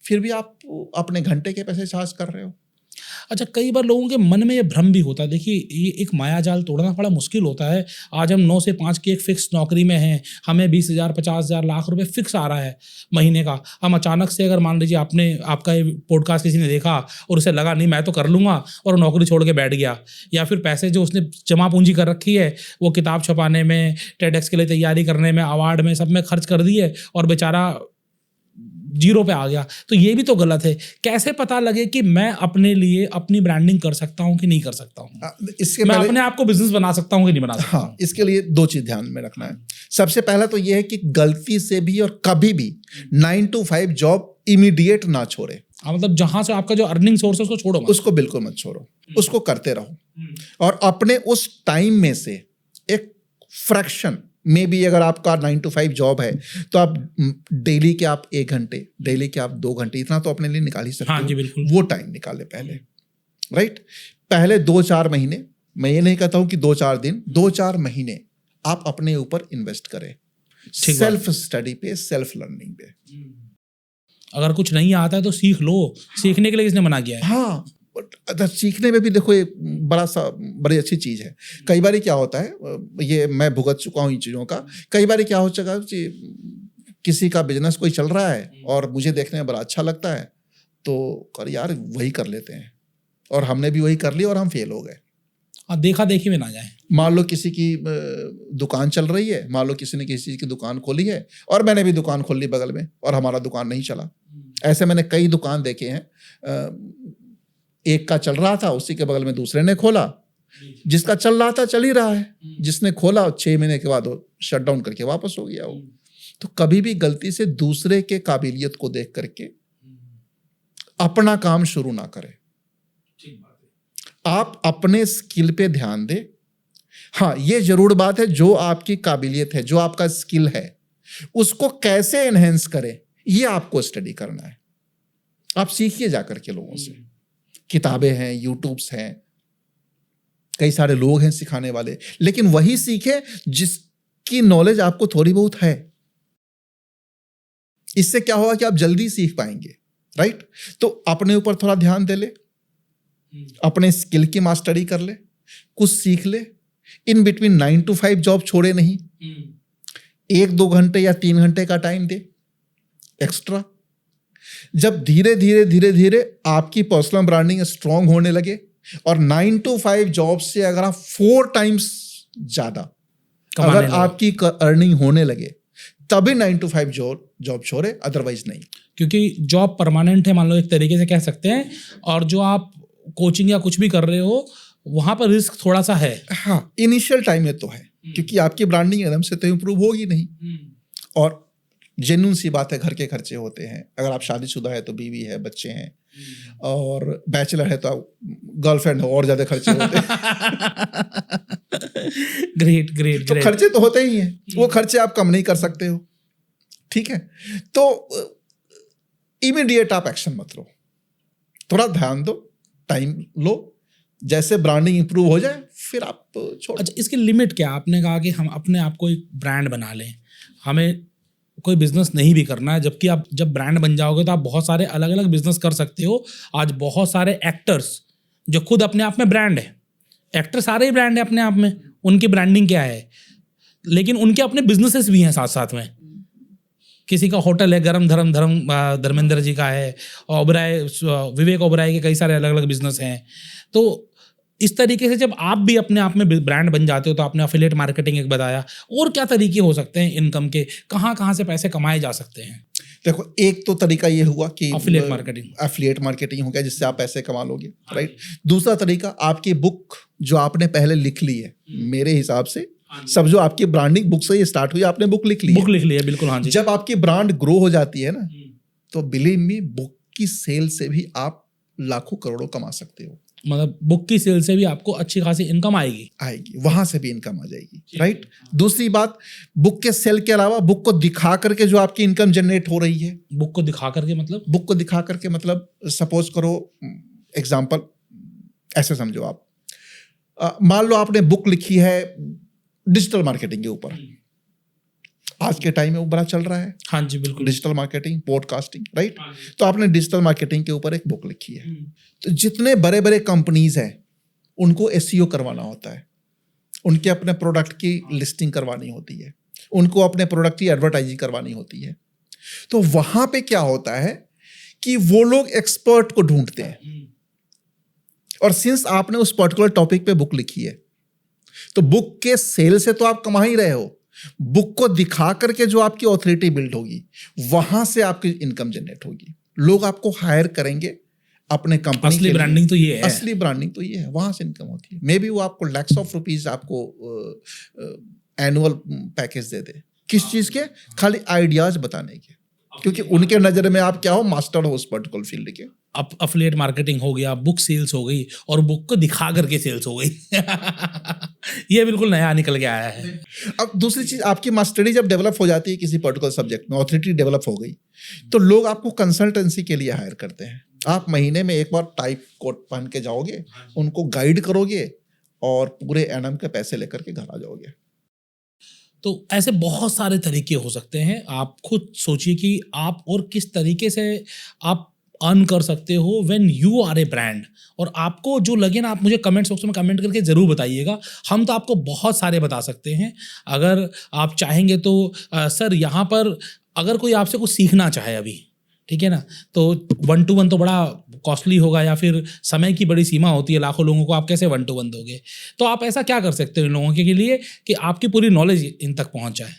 फिर भी आप अपने घंटे के पैसे चार्ज कर रहे हो। अच्छा, कई बार लोगों के मन में ये भ्रम भी होता है। देखिए, ये एक माया जाल तोड़ना बड़ा मुश्किल होता है। आज हम 9 से 5 की एक फिक्स नौकरी में हैं, हमें 20,000, 50,000, लाख रुपए फिक्स आ रहा है महीने का। हम अचानक से अगर मान लीजिए आपका ये पॉडकास्ट किसी ने देखा और उसे लगा नहीं मैं तो कर लूँगा, और नौकरी छोड़ के बैठ गया, या फिर पैसे जो उसने जमा पूंजी कर रखी है वो किताब छपाने में, टेडेक्स के लिए तैयारी करने में, अवार्ड में, सब में खर्च कर दिए और बेचारा जीरो पे आ गया, तो ये भी तो गलत है। कैसे पता लगे कि मैं अपने लिए अपनी ब्रांडिंग कर सकता हूँ कि नहीं कर सकता हूँ? इसके मैं अपने आप को बिजनेस बना सकता हूँ कि नहीं बना सकता? हाँ, इसके लिए 2 चीज ध्यान में रखना है। सबसे पहला तो ये है कि गलती से भी और कभी भी 9 to 5 जॉब इमीडिएट ना छोड़े। हाँ, मतलब जहां से आपका जो अर्निंग सोर्स है उसको छोड़ो मत। उसको बिल्कुल मत छोड़ो, उसको करते रहो। और अपने उस टाइम में से एक फ्रैक्शन में भी, अगर आपका 9 to 5 जॉब है तो आप डेली के आप 1 घंटे, डेली के आप 2 घंटे, इतना तो अपने लिए निकाल ही सकते हो। हाँ जी, बिल्कुल। वो टाइम निकाले पहले, राइट। पहले 2-4 महीने, मैं ये नहीं कहता हूं कि 2-4 दिन, 2-4 महीने आप अपने ऊपर इन्वेस्ट करें, सेल्फ स्टडी पे, सेल्फ लर्निंग पे। अगर कुछ नहीं आता है तो सीख लो, सीखने के लिए किसने मना किया है? हाँ, सीखने में भी देखो एक बड़ी अच्छी चीज़ है। कई बार क्या होता है, ये मैं भुगत चुका हूँ इन चीज़ों का। कई बार क्या हो चुका है कि किसी का बिजनेस कोई चल रहा है और मुझे देखने में बड़ा अच्छा लगता है, तो कर यार वही कर लेते हैं, और हमने भी वही कर लिया और हम फेल हो गए। देखा देखी में ना जाए। मान लो किसी की दुकान चल रही है, मान लो किसी ने किसी चीज़ की दुकान खोली है और मैंने भी दुकान खोल ली बगल में, और हमारा दुकान नहीं चला। ऐसे मैंने कई दुकान देखे हैं, एक का चल रहा था, उसी के बगल में दूसरे ने खोला, जिसका चल रहा था चल ही रहा है, जिसने खोला 6 महीने के बाद वो शट डाउन करके वापस हो गया वो। तो कभी भी गलती से दूसरे के काबिलियत को देख करके अपना काम शुरू ना करें। आप अपने स्किल पे ध्यान दें। हाँ, ये जरूर बात है, जो आपकी काबिलियत है, जो आपका स्किल है, उसको कैसे एनहेंस करें, ये आपको स्टडी करना है। आप सीखिए जाकर के लोगों से। किताबें हैं, यूट्यूब्स हैं, कई सारे लोग हैं सिखाने वाले, लेकिन वही सीखें जिसकी नॉलेज आपको थोड़ी बहुत है। इससे क्या होगा कि आप जल्दी सीख पाएंगे, राइट। तो अपने ऊपर थोड़ा ध्यान दे ले, अपने स्किल की मास्टरी कर ले, कुछ सीख ले। इन बिटवीन 9 to 5 जॉब छोड़े नहीं, 1-2 घंटे या 3 घंटे का टाइम दे एक्स्ट्रा। जब धीरे धीरे धीरे धीरे आपकी पर्सनल ब्रांडिंग स्ट्रांग होने लगे और 9 to 5 जॉब से अगर आप 4 times ज्यादा अगर आपकी अर्निंग होने लगे, तभी 9 to 5 जॉब छोड़े, अदरवाइज नहीं। क्योंकि जॉब परमानेंट है, मान लो एक तरीके से कह सकते हैं, और जो आप कोचिंग या कुछ भी कर रहे हो वहां पर रिस्क थोड़ा सा है। हाँ, इनिशियल टाइम में तो है, क्योंकि आपकी ब्रांडिंग एकदम से तो इम्प्रूव होगी नहीं। और जेन्युइन सी बात है, घर के खर्चे होते हैं। अगर आप शादीशुदा है तो बीवी है, बच्चे हैं, और बैचलर है तो गर्लफ्रेंड हो, और ज्यादा खर्चे होते हैं। ग्रेट ग्रेट तो खर्चे तो होते ही हैं, वो खर्चे आप कम नहीं कर सकते हो, ठीक है। तो इमीडिएट आप एक्शन मत लो, थोड़ा ध्यान दो, टाइम लो, जैसे ब्रांडिंग इंप्रूव हो जाए फिर आप छोड़। अच्छा, इसकी लिमिट क्या? आपने कहा कि हम अपने आप को एक ब्रांड बना लें, हमें कोई बिजनेस नहीं भी करना है, जबकि आप जब ब्रांड बन जाओगे तो आप बहुत सारे अलग अलग बिजनेस कर सकते हो। आज बहुत सारे एक्टर्स जो खुद अपने आप में ब्रांड है, एक्टर सारे ही ब्रांड है अपने आप में, उनकी ब्रांडिंग क्या है, लेकिन उनके अपने बिजनेसेस भी हैं साथ साथ में। किसी का होटल है, गरम धर्म धर्मेंद्र जी का है, विवेक ओबराय के कई सारे अलग अलग बिजनेस हैं। तो इस तरीके से जब आप भी अपने आप में ब्रांड बन जाते हो, तो आपने एफिलिएट मार्केटिंग एक बताया, और क्या तरीके हो सकते हैं इनकम के, कहाँ कहाँ से पैसे कमाए जा सकते हैं? देखो, एक तो तरीका ये हुआ कि Affiliate marketing. एफिलिएट मार्केटिंग हो गया, जिससे आप पैसे कमा लोगे, राइट। दूसरा तरीका, आपकी बुक जो आपने पहले लिख ली है, मेरे हिसाब से सब जो आपकी ब्रांडिंग बुक से ही स्टार्ट हुई, आपने बुक लिख ली है। बुक लिख लिया, बिल्कुल, हाँ जी। जब आपकी ब्रांड ग्रो हो जाती है ना, तो बिलीव मी, बुक की सेल से भी आप लाखों करोड़ों कमा सकते हो। मतलब बुक की सेल से भी आपको अच्छी खासी इनकम आएगी, वहां से भी इनकम आ जाएगी, राइट। दूसरी बात, बुक के सेल के अलावा बुक को दिखा करके जो आपकी इनकम जनरेट हो रही है। बुक को दिखा करके मतलब? बुक को दिखा करके मतलब, सपोज करो, एग्जांपल ऐसे समझो आप, मान लो आपने बुक लिखी है डिजिटल मार्केटिंग के ऊपर, आज के टाइम में वो बड़ा चल रहा है। हाँ जी, बिल्कुल। Digital marketing, podcasting, right. तो आपने डिजिटल मार्केटिंग के ऊपर एक बुक लिखी है, तो जितने बड़े बड़े कंपनीज हैं उनको एसईओ करवाना होता है, उनके अपने प्रोडक्ट की लिस्टिंग करवानी होती है, उनको अपने प्रोडक्ट की एडवर्टाइजिंग करवानी होती है। तो वहां पे क्या होता है कि वो लोग एक्सपर्ट को ढूंढते हैं, और सिंस आपने उस पर्टिकुलर टॉपिक पे बुक लिखी है, तो बुक के सेल से तो आप कमा ही रहे हो, बुक को दिखा करके जो आपकी ऑथोरिटी बिल्ड होगी, वहां से आपकी इनकम जनरेट होगी। लोग आपको हायर करेंगे अपने कंपनी। असली ब्रांडिंग तो ये है। असली ब्रांडिंग तो ये है, वहां से इनकम होती है। मे बी वो आपको लैक्स ऑफ रुपीज आपको एनुअल पैकेज दे दे, किस चीज के? खाली आइडियाज बताने के, क्योंकि उनके नजर में आप क्या हो, मास्टर हो उस पर्टिकुलर फील्ड के। अफिलिएट मार्केटिंग हो गया, बुक सेल्स हो गई, और बुक को दिखा करके सेल्स हो गई। ये बिल्कुल नया निकल के आया है। अब दूसरी चीज, आपकी मास्टरी जब डेवलप हो जाती है किसी पर्टिकुलर सब्जेक्ट में, ऑथोरिटी डेवलप हो गई, तो लोग आपको कंसल्टेंसी के लिए हायर करते हैं। आप महीने में एक बार टाइप कोट पहन के जाओगे, उनको गाइड करोगे, और पूरे एनएम के पैसे लेकर के घर आ जाओगे। तो ऐसे बहुत सारे तरीके हो सकते हैं। आप खुद सोचिए कि आप और किस तरीके से आप अर्न कर सकते हो when you are a brand. और आपको जो लगे ना, आप मुझे कमेंट बॉक्स में कमेंट करके ज़रूर बताइएगा। हम तो आपको बहुत सारे बता सकते हैं, अगर आप चाहेंगे तो। सर, यहाँ पर अगर कोई आपसे कुछ सीखना चाहे अभी, ठीक है ना, तो 1 to 1 तो बड़ा कॉस्टली होगा, या फिर समय की बड़ी सीमा होती है, लाखों लोगों को आप कैसे 1 to 1 दोगे। तो आप ऐसा क्या कर सकते हो इन लोगों के लिए कि आपकी पूरी नॉलेज इन तक पहुँच जाए?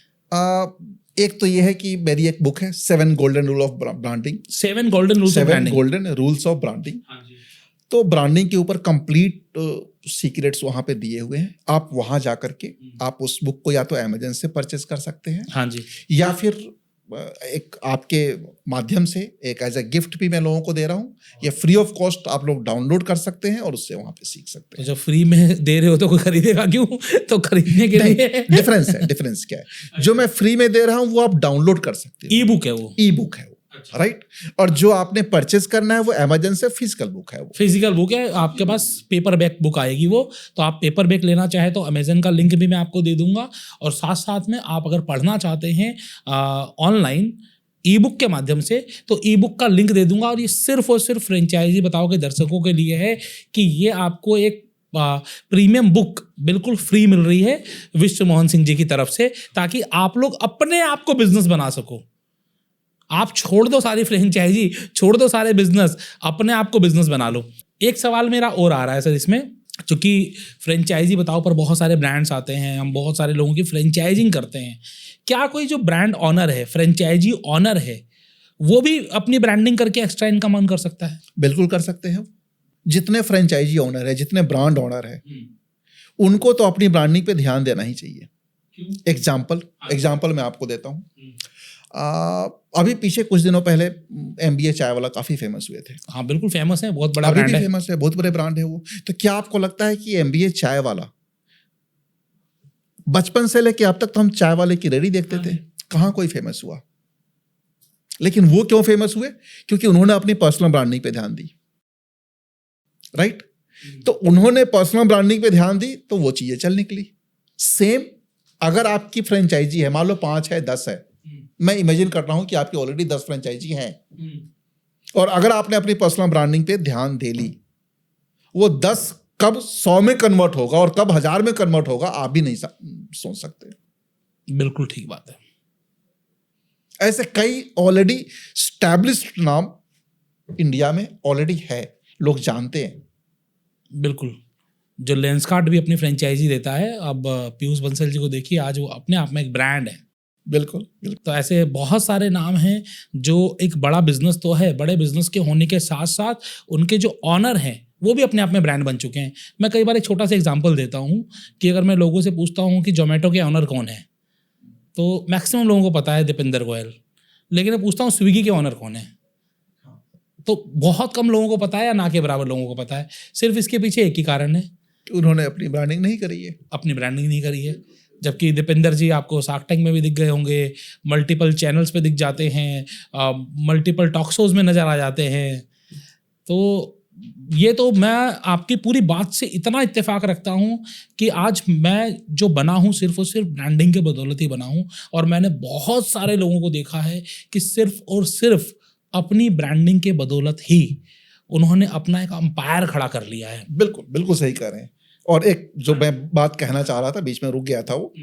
एक तो ये है कि मेरी एक बुक है, 7 golden rule of branding. 7 golden rules of branding. 7 golden rules of branding. तो ब्रांडिंग के ऊपर कंप्लीट सीक्रेट्स वहाँ पे दिए हुए हैं। आप वहाँ जा करके आप उस बुक को या तो अमेजन से परचेज कर सकते हैं, हाँ जी, या फिर एक आपके माध्यम से एक एज ए गिफ्ट भी मैं लोगों को दे रहा हूँ, ये फ्री ऑफ कॉस्ट आप लोग डाउनलोड कर सकते हैं और उससे वहाँ पे सीख सकते तो हैं। जब फ्री में दे रहे हो तो कोई खरीदेगा क्यों? तो खरीदने के लिए डिफरेंस क्या है? जो मैं फ्री में दे रहा हूँ वो आप डाउनलोड कर सकते हैं, ई बुक है वो, ई बुक है वो, राइट। और जो आपने परचेज करना है वो अमेजन से फिजिकल बुक है, वो फिजिकल बुक है। आपके पास पेपर बैक बुक आएगी वो, तो आप पेपर बैक लेना चाहे तो अमेजन का लिंक भी मैं आपको दे दूंगा। और साथ साथ में आप अगर पढ़ना चाहते हैं ऑनलाइन ई बुक के माध्यम से, तो ई बुक का लिंक दे दूंगा। और ये सिर्फ और सिर्फ फ्रेंचाइजी बताओ के दर्शकों के लिए है कि ये आपको एक प्रीमियम बुक बिल्कुल फ्री मिल रही है विश्व मोहन सिंह जी की तरफ से, ताकि आप लोग अपने आप को बिजनेस बना सको। आप छोड़ दो सारी फ्रेंचाइजी, छोड़ दो सारे बिजनेस, अपने आप को बिजनेस बना लो। एक सवाल मेरा और आ रहा है सर इसमें, चूंकि फ्रेंचाइजी बताओ पर बहुत सारे ब्रांड्स आते हैं, हम बहुत सारे लोगों की फ्रेंचाइजिंग करते हैं। क्या कोई जो ब्रांड ऑनर है, फ्रेंचाइजी ऑनर है, वो भी अपनी ब्रांडिंग करके एक्स्ट्रा इनकम अर्न कर सकता है? बिल्कुल कर सकते हैं। जितने फ्रेंचाइजी ओनर है, जितने ब्रांड ओनर है, उनको तो अपनी ब्रांडिंग पे ध्यान देना ही चाहिए। एग्जाम्पल मैं आपको देता हूँ। अभी पीछे कुछ दिनों पहले MBA चाय वाला काफी फेमस हुए थे। हाँ बिल्कुल फेमस है, बहुत बड़ा अभी ब्रांड भी है। फेमस है, बहुत बड़े ब्रांड है वो। तो क्या आपको लगता है कि MBA चाय वाला, बचपन से लेके अब तक तो हम चाय वाले की रेडी देखते थे, कहाँ कोई फेमस हुआ? लेकिन वो क्यों फेमस हुए? क्योंकि उन्होंने अपनी पर्सनल ब्रांडिंग पे ध्यान दी, राइट। तो उन्होंने पर्सनल ब्रांडिंग पे ध्यान दी तो वो चीजें चल निकली। सेम अगर आपकी फ्रेंचाइजी है, मान लो 5 है 10 है, मैं इमेजिन कर रहा हूं कि आपकी ऑलरेडी 10 फ्रेंचाइजी हैं, और अगर आपने अपनी पर्सनल ब्रांडिंग पे ध्यान दे ली, वो 10 कब 100 में कन्वर्ट होगा और कब 1000 में कन्वर्ट होगा आप भी नहीं सोच सकते। बिल्कुल ठीक बात है। ऐसे कई ऑलरेडी स्टैब्लिश्ड नाम इंडिया में ऑलरेडी है, लोग जानते हैं। बिल्कुल, जो लेंसकार्ट भी अपनी फ्रेंचाइजी देता है, अब पीयूष बंसल जी को देखिए, आज वो अपने आप में एक ब्रांड है। बिल्कुल बिल्कुल। तो ऐसे बहुत सारे नाम हैं जो एक बड़ा बिजनेस तो है, बड़े बिजनेस के होने के साथ साथ उनके जो ऑनर हैं वो भी अपने आप में ब्रांड बन चुके हैं। मैं कई बार एक छोटा सा एग्जांपल देता हूँ कि अगर मैं लोगों से पूछता हूँ कि जोमेटो के ऑनर कौन है, तो मैक्सिमम लोगों को पता है दीपेंद्र गोयल, लेकिन मैं पूछता हूँ स्विगी के ऑनर कौन है, तो बहुत कम लोगों को पता है या ना के बराबर लोगों को पता है। सिर्फ इसके पीछे एक ही कारण है, उन्होंने अपनी ब्रांडिंग नहीं करी है। अपनी ब्रांडिंग नहीं करी है। जबकि दीपेंद्र जी आपको शार्क टैंक में भी दिख गए होंगे, मल्टीपल चैनल्स पे दिख जाते हैं, मल्टीपल टॉक शोज में नजर आ जाते हैं। तो ये तो मैं आपकी पूरी बात से इतना इत्तेफाक रखता हूँ कि आज मैं जो बना हूँ सिर्फ और सिर्फ ब्रांडिंग के बदौलत ही बना हूँ। और मैंने बहुत सारे लोगों को देखा है कि सिर्फ और सिर्फ अपनी ब्रांडिंग के बदौलत ही उन्होंने अपना एक अंपायर खड़ा कर लिया है। बिल्कुल बिल्कुल सही कह रहे हैं। और एक जो मैं बात कहना चाह रहा था, बीच में रुक गया था, वो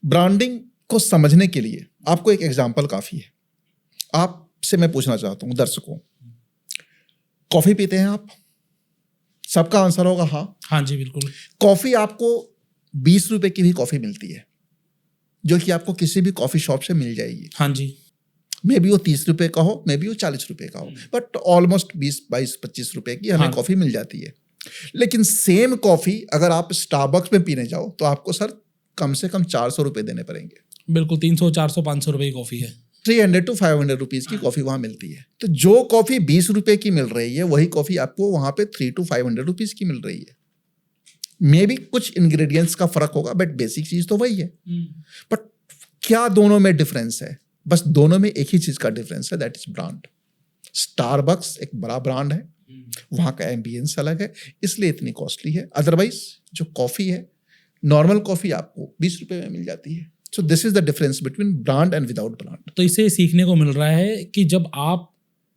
ब्रांडिंग को समझने के लिए आपको एक एग्जांपल काफ़ी है। आपसे मैं पूछना चाहता हूँ दर्शकों, कॉफ़ी पीते हैं आप? सबका आंसर होगा हाँ। हाँ जी बिल्कुल। कॉफ़ी आपको 20 रुपए की भी कॉफ़ी मिलती है जो कि आपको किसी भी कॉफ़ी शॉप से मिल जाएगी। हाँ जी। मे बी वो 30 रुपए का हो, मे बी वो 40 रुपए का हो, बट ऑलमोस्ट 20, 22, 25 रुपए की हमें कॉफ़ी मिल जाती है। लेकिन सेम कॉफ़ी अगर आप स्टारबक्स में पीने जाओ तो आपको सर कम से कम 400 रुपए देने पड़ेंगे। बिल्कुल 300, 400, 500 रुपए की कॉफ़ी है। 300 to 500 रुपीज़ की कॉफ़ी वहाँ मिलती है। तो जो कॉफ़ी 20 रुपए की मिल रही है वही कॉफ़ी आपको वहाँ पे 300 to 500 रुपीज़ की मिल रही है। मे बी कुछ इंग्रेडिएंट्स का फर्क होगा बट बेसिक चीज़ तो वही है। बट क्या दोनों में डिफरेंस है? बस दोनों में एक ही चीज़ का डिफरेंस है, दैट इज ब्रांड। स्टारबक्स एक बड़ा ब्रांड है, वहाँ का एम्बियंस अलग है, इसलिए इतनी कॉस्टली है। अदरवाइज जो कॉफ़ी है, नॉर्मल कॉफ़ी आपको 20 रुपए में मिल जाती है। So this is the difference between brand and without brand. तो इससे सीखने को मिल रहा है कि जब आप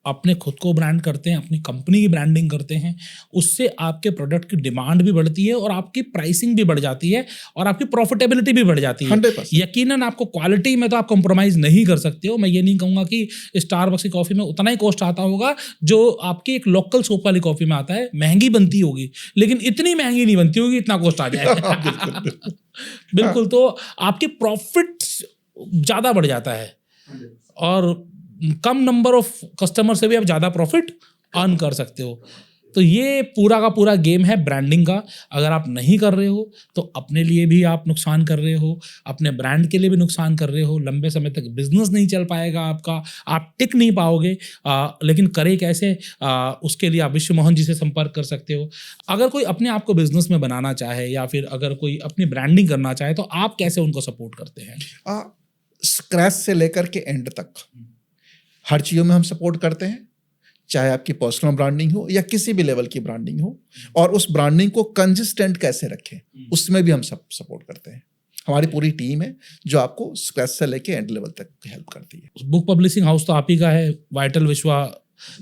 अपने खुद को ब्रांड करते हैं, अपनी कंपनी की ब्रांडिंग करते हैं, उससे आपके प्रोडक्ट की डिमांड भी बढ़ती है और आपकी प्राइसिंग भी बढ़ जाती है और आपकी प्रॉफिटेबिलिटी भी बढ़ जाती है। 100%। यकीनन आपको क्वालिटी में तो आप कंप्रोमाइज नहीं कर सकते हो। मैं ये नहीं कहूँगा कि स्टारबक्स की कॉफ़ी में उतना ही कॉस्ट आता होगा जो आपकी एक लोकल शॉप वाली कॉफ़ी में आता है। महंगी बनती होगी लेकिन इतनी महंगी नहीं बनती होगी इतना कॉस्ट आ जाए। बिल्कुल। तो आपकी प्रॉफिट ज़्यादा बढ़ जाता है और कम नंबर ऑफ कस्टमर से भी आप ज़्यादा प्रॉफिट अर्न कर सकते हो। तो ये पूरा का पूरा गेम है ब्रांडिंग का। अगर आप नहीं कर रहे हो तो अपने लिए भी आप नुकसान कर रहे हो, अपने ब्रांड के लिए भी नुकसान कर रहे हो। लंबे समय तक बिजनेस नहीं चल पाएगा आपका, आप टिक नहीं पाओगे। लेकिन करे कैसे, उसके लिए आप विश्व मोहन जी से संपर्क कर सकते हो। अगर कोई अपने आप को बिजनेस में बनाना चाहे या फिर अगर कोई अपनी ब्रांडिंग करना चाहे तो आप कैसे उनको सपोर्ट करते हैं? स्क्रैच से लेकर के एंड तक हर चीज़ों में हम सपोर्ट करते हैं, चाहे आपकी पर्सनल ब्रांडिंग हो या किसी भी लेवल की ब्रांडिंग हो, और उस ब्रांडिंग को कंसिस्टेंट कैसे रखें उसमें भी हम सब सपोर्ट करते हैं। हमारी पूरी टीम है जो आपको स्क्रैच से लेके एंड लेवल तक हेल्प करती है। बुक पब्लिशिंग हाउस तो आप ही का है, वाइटल विश्वा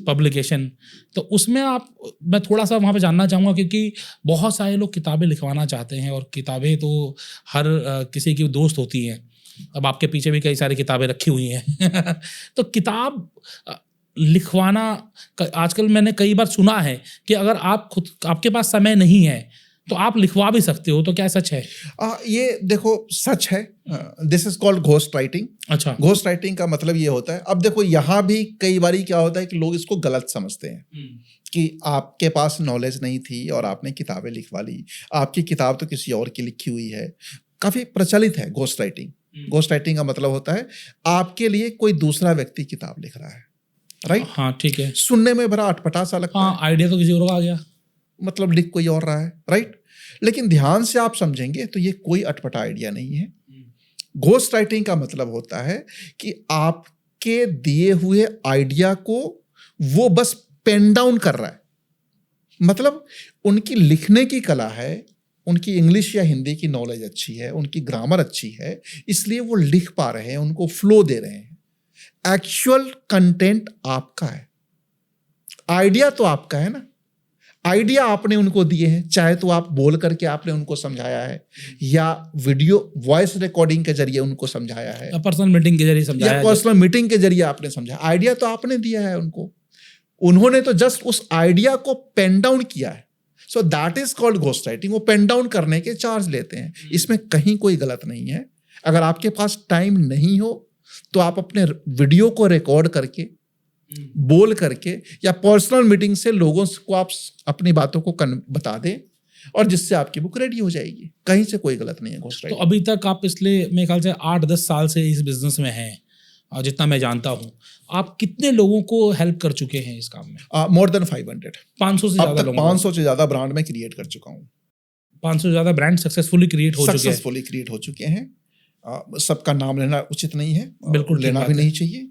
पब्लिकेशन, तो उसमें मैं थोड़ा सा वहाँ पे जानना चाहूँगा क्योंकि बहुत सारे लोग किताबें लिखवाना चाहते हैं और किताबें तो हर किसी की दोस्त होती हैं। अब आपके पीछे भी कई सारी किताबें रखी हुई हैं। तो किताब लिखवाना आजकल मैंने कई बार सुना है कि अगर आपके पास समय नहीं है तो आप लिखवा भी सकते हो, तो क्या सच है? ये देखो सच है। This is called ghost writing. अच्छा। घोस्ट राइटिंग का मतलब ये होता है, अब देखो यहाँ भी कई बारी क्या होता है कि लोग इसको गलत समझते हैं कि आपके पास नॉलेज नहीं थी और आपने किताबें लिखवा ली, आपकी किताब तो किसी और की लिखी हुई है। काफ़ी प्रचलित है घोस्ट राइटिंग। घोस्ट राइटिंग का मतलब होता है आपके लिए कोई दूसरा व्यक्ति किताब लिख रहा है, राइट? हाँ ठीक है। सुनने में बड़ा अटपटा सा लगता है। आइडिया तो किसी और का आ गया, मतलब लिख कोई और रहा है, राइट? लेकिन ध्यान से आप समझेंगे तो ये कोई अटपटा आइडिया नहीं है। घोस्ट राइटिंग का मतलब होता है कि आपके दिए हुए आइडिया को वो बस पेन डाउन कर रहा है। मतलब उनकी लिखने की कला है, उनकी इंग्लिश या हिंदी की नॉलेज अच्छी है, उनकी ग्रामर अच्छी है, इसलिए वो लिख पा रहे हैं, उनको फ्लो दे रहे हैं। एक्चुअल कंटेंट आपका है, आइडिया तो आपका है ना। आइडिया आपने उनको दिए हैं, चाहे तो आप बोल करके आपने उनको समझाया है या वीडियो वॉइस रिकॉर्डिंग के जरिए उनको समझाया है, पर्सनल मीटिंग के जरिए समझाया, या पर्सनल मीटिंग के जरिए आपने समझाया। आइडिया तो आपने दिया है उनको, उन्होंने तो जस्ट उस आइडिया को पेन डाउन किया है। So that is called ghost writing. वो पेन डाउन करने के चार्ज लेते हैं, इसमें कहीं कोई गलत नहीं है। अगर आपके पास टाइम नहीं हो तो आप अपने वीडियो को रिकॉर्ड करके, बोल करके या पर्सनल मीटिंग से लोगों को आप अपनी बातों को बता दें और जिससे आपकी बुक रेडी हो जाएगी। कहीं से कोई गलत नहीं है घोस्ट तो राइटिंग। अभी तक आप पिछले मेरे ख्याल से 8-10 साल से इस बिजनेस में हैं, और जितना मैं जानता हूँ, आप कितने लोगों को हेल्प कर चुके हैं इस काम में? More than 500। 500 से अब ज्यादा तक लोगों 500 से ज्यादा ब्रांड में क्रिएट कर चुका हूँ। 500 से ज्यादा ब्रांड सक्सेसफुली क्रिएट हो चुके हैं। सक्सेसफुली क्रिएट हो चुके हैं। सबका नाम लेना उचित नहीं है, बिल्कुल ठीक लेना बात भी है। नहीं चाहिए,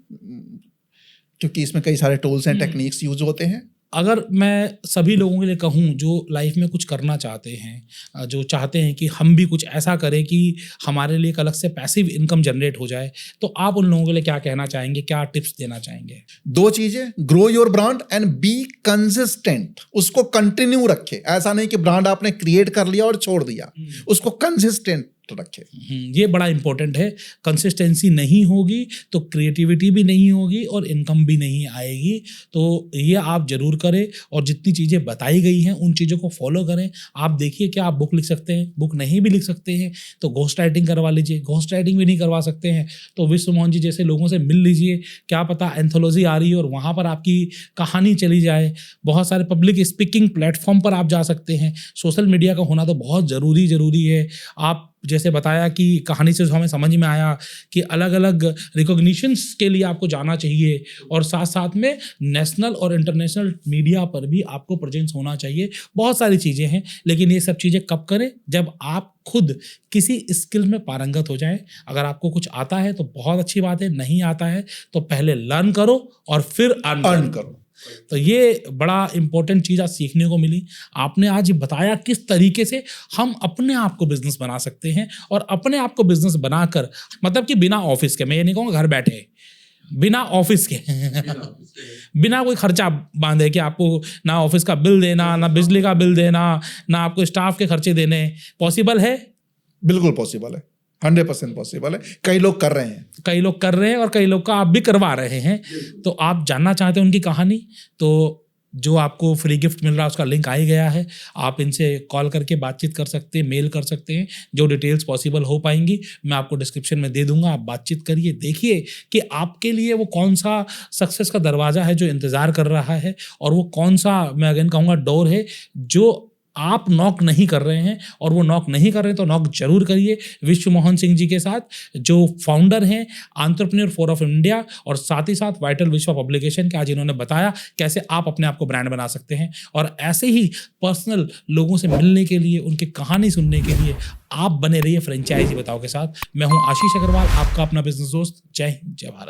क्योंकि इसमें कई सारे टूल्स एंड टेक्निक्स यूज होते हैं। अगर मैं सभी लोगों के लिए कहूँ जो लाइफ में कुछ करना चाहते हैं, जो चाहते हैं कि हम भी कुछ ऐसा करें कि हमारे लिए एक अलग से पैसिव इनकम जनरेट हो जाए, तो आप उन लोगों के लिए क्या कहना चाहेंगे, क्या टिप्स देना चाहेंगे? 2 चीजें, grow your brand and be consistent. उसको कंटिन्यू रखे। ऐसा नहीं कि ब्रांड आपने क्रिएट कर लिया और छोड़ दिया, उसको कंसिस्टेंट रखे। ये बड़ा इंपॉर्टेंट है। कंसिस्टेंसी नहीं होगी तो क्रिएटिविटी भी नहीं होगी और इनकम भी नहीं आएगी। तो ये आप जरूर करें, और जितनी चीज़ें बताई गई हैं उन चीज़ों को फॉलो करें। आप देखिए क्या आप बुक लिख सकते हैं, बुक नहीं भी लिख सकते हैं तो घोस्ट राइटिंग करवा लीजिए। घोस्ट राइटिंग भी नहीं करवा सकते हैं तो विश्व मोहन जी जैसे लोगों से मिल लीजिए। क्या पता एंथोलॉजी आ रही है और वहाँ पर आपकी कहानी चली जाए। बहुत सारे पब्लिक स्पीकिंग प्लेटफॉर्म पर आप जा सकते हैं। सोशल मीडिया का होना तो बहुत ज़रूरी है। आप जैसे बताया कि कहानी से हमें समझ में आया कि अलग अलग रिकॉग्निशंस के लिए आपको जाना चाहिए, और साथ साथ में नेशनल और इंटरनेशनल मीडिया पर भी आपको प्रेजेंस होना चाहिए। बहुत सारी चीज़ें हैं, लेकिन ये सब चीज़ें कब करें? जब आप खुद किसी स्किल में पारंगत हो जाएं। अगर आपको कुछ आता है तो बहुत अच्छी बात है, नहीं आता है तो पहले लर्न करो और फिर अर्न करो। तो ये बड़ा इंपॉर्टेंट चीज़ आज सीखने को मिली। आपने आज बताया किस तरीके से हम अपने आप को बिजनेस बना सकते हैं, और अपने आप को बिजनेस बनाकर, मतलब कि बिना ऑफिस के, मैं ये नहीं कहूँगा घर बैठे, बिना ऑफिस के बिना कोई खर्चा बांधे कि आपको ना ऑफिस का बिल देना, ना बिजली का बिल देना, ना आपको स्टाफ के खर्चे देने। पॉसिबल है? बिल्कुल पॉसिबल है, 100% पॉसिबल है। कई लोग कर रहे हैं, और कई लोग का आप भी करवा रहे हैं। तो आप जानना चाहते हैं उनकी कहानी, तो जो आपको फ्री गिफ्ट मिल रहा है उसका लिंक आ ही गया है। आप इनसे कॉल करके बातचीत कर सकते हैं, मेल कर सकते हैं। जो डिटेल्स पॉसिबल हो पाएंगी मैं आपको डिस्क्रिप्शन में दे दूंगा। आप बातचीत करिए, देखिए कि आपके लिए वो कौन सा सक्सेस का दरवाज़ा है जो इंतज़ार कर रहा है, और वो कौन सा, मैं अगेन कहूँगा, डोर है जो आप नॉक नहीं कर रहे हैं। और वो नॉक नहीं कर रहे हैं तो नॉक जरूर करिए विश्व मोहन सिंह जी के साथ, जो फाउंडर हैं एंटरप्रेन्योर फोरम ऑफ इंडिया, और साथ ही साथ वाइटल विश्वा पब्लिकेशन के। आज इन्होंने बताया कैसे आप अपने आप को ब्रांड बना सकते हैं। और ऐसे ही पर्सनल लोगों से मिलने के लिए, उनकी कहानी सुनने के लिए आप बने रहिए फ्रेंचाइजी बताओ के साथ। मैं हूं आशीष अग्रवाल, आपका अपना बिजनेस दोस्त। जय हिंद, जय भारत।